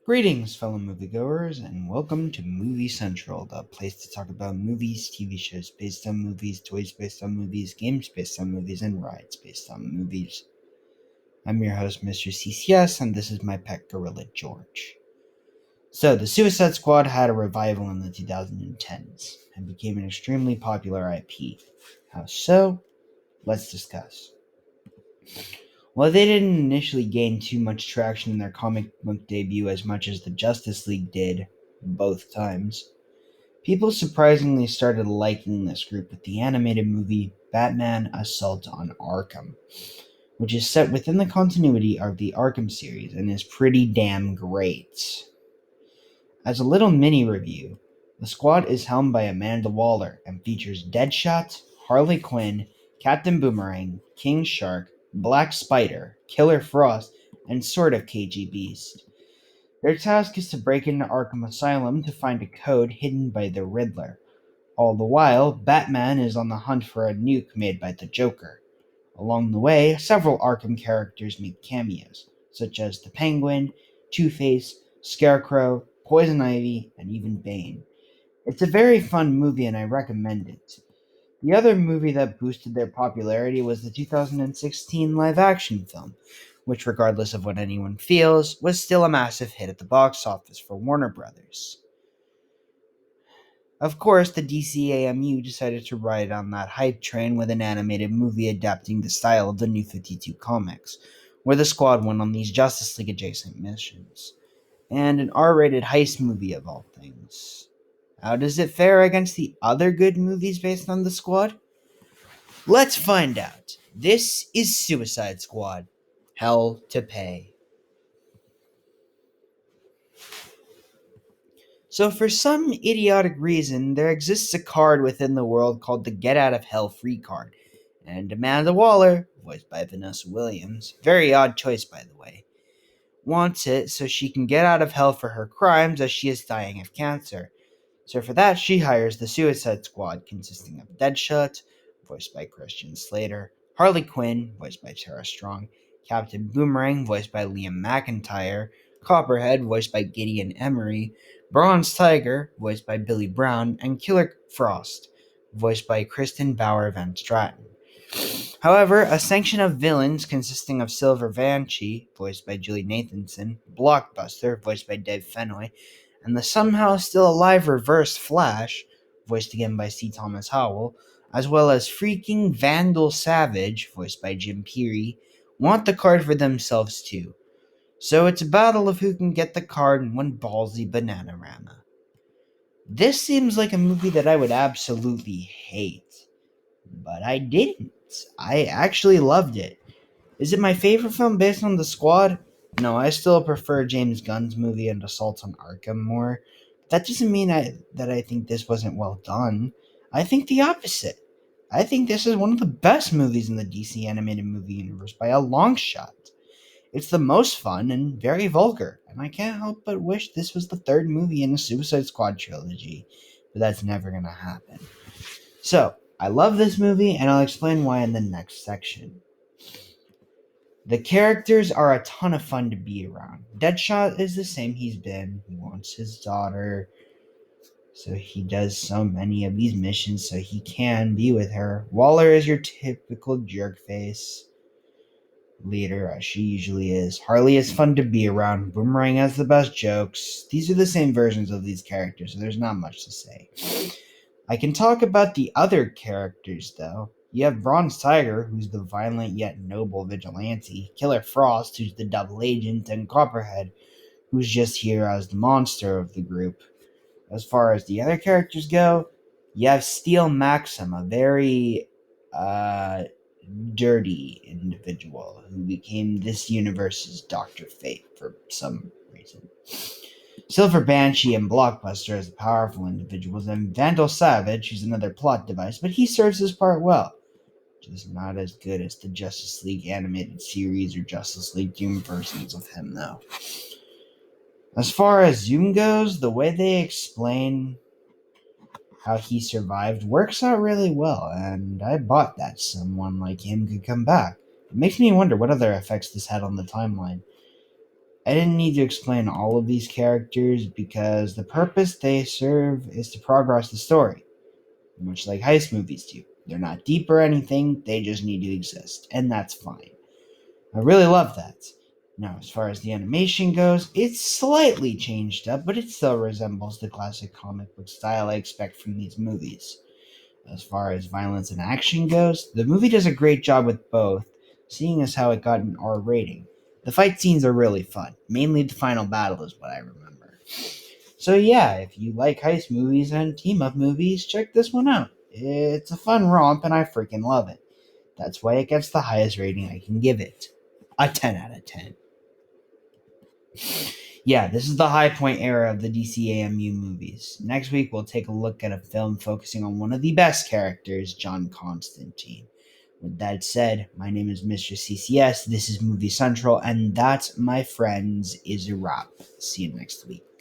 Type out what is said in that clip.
Greetings, fellow moviegoers, and welcome to Movie Central, the place to talk about movies, TV shows based on movies, toys based on movies, games based on movies, and rides based on movies. I'm your host, Mr. CCS, and this is my pet gorilla, George. So, the Suicide Squad had a revival in the 2010s and became an extremely popular IP. How so? Let's discuss. While they didn't initially gain too much traction in their comic book debut as much as the Justice League did, both times, people surprisingly started liking this group with the animated movie Batman Assault on Arkham, which is set within the continuity of the Arkham series and is pretty damn great. As a little mini review, the squad is helmed by Amanda Waller and features Deadshot, Harley Quinn, Captain Boomerang, King Shark, Black Spider, Killer Frost, and sort of KG Beast. Their task is to break into Arkham Asylum to find a code hidden by the Riddler. All the while, Batman is on the hunt for a nuke made by the Joker. Along the way, several Arkham characters make cameos, such as the Penguin, Two-Face, Scarecrow, Poison Ivy, and even Bane. It's a very fun movie and I recommend it. The other movie that boosted their popularity was the 2016 live-action film, which, regardless of what anyone feels, was still a massive hit at the box office for Warner Brothers. Of course, the DCAMU decided to ride on that hype train with an animated movie adapting the style of the New 52 comics, where the squad went on these Justice League adjacent missions, and an R-rated heist movie of all things. How does it fare against the other good movies based on the squad? Let's find out. This is Suicide Squad. Hell to Pay. So, for some idiotic reason, there exists a card within the world called the Get Out of Hell Free card. And Amanda Waller, voiced by Vanessa Williams, very odd choice by the way, wants it so she can get out of hell for her crimes as she is dying of cancer. So for that, she hires the Suicide Squad, consisting of Deadshot, voiced by Christian Slater, Harley Quinn, voiced by Tara Strong, Captain Boomerang, voiced by Liam McIntyre, Copperhead, voiced by Gideon Emery, Bronze Tiger, voiced by Billy Brown, and Killer Frost, voiced by Kristen Bauer Van Straten. However, a sanction of villains consisting of Silver Banshee, voiced by Julie Nathanson, Blockbuster, voiced by Dave Fennoy, and the somehow still alive Reverse Flash, voiced again by C. Thomas Howell, as well as freaking Vandal Savage, voiced by Jim Peary, want the card for themselves too. So it's a battle of who can get the card in one ballsy Bananarama. This seems like a movie that I would absolutely hate, but I didn't. I actually loved it. Is it my favorite film based on the squad? No, I still prefer James Gunn's movie and Assault on Arkham more. That doesn't mean that I think this wasn't well done. I think the opposite. I think this is one of the best movies in the DC animated movie universe by a long shot. It's the most fun and very vulgar, and I can't help but wish this was the third movie in the Suicide Squad trilogy, but that's never gonna happen. So, I love this movie, and I'll explain why in the next section. The characters are a ton of fun to be around. Deadshot is the same he's been. He wants his daughter, so he does so many of these missions so he can be with her. Waller is your typical jerkface leader, as she usually is. Harley is fun to be around. Boomerang has the best jokes. These are the same versions of these characters, so there's not much to say. I can talk about the other characters, though. You have Bronze Tiger, who's the violent yet noble vigilante, Killer Frost, who's the double agent, and Copperhead, who's just here as the monster of the group. As far as the other characters go, you have Steel Maxim, a very dirty individual who became this universe's Dr. Fate for some reason. Silver Banshee and Blockbuster as powerful individuals, and Vandal Savage, who's another plot device, but he serves his part well. Just not as good as the Justice League animated series or Justice League Doom versions of him, though. As far as Zoom goes, the way they explain how he survived works out really well, and I bought that someone like him could come back. It makes me wonder what other effects this had on the timeline. I didn't need to explain all of these characters because the purpose they serve is to progress the story, much like heist movies do. They're not deep or anything, they just need to exist, and that's fine. I really love that. Now, as far as the animation goes, it's slightly changed up, but it still resembles the classic comic book style I expect from these movies. As far as violence and action goes, the movie does a great job with both, seeing as how it got an R rating. The fight scenes are really fun. Mainly the final battle is what I remember. So yeah, if you like heist movies and team up movies, check this one out. It's a fun romp and I freaking love it. That's why it gets the highest rating I can give it. A 10 out of 10. Yeah, this is the high point era of the DCAMU movies. Next week, we'll take a look at a film focusing on one of the best characters, John Constantine. With that said, my name is Mr. CCS, this is Movie Central, and that, my friends, is a wrap. See you next week.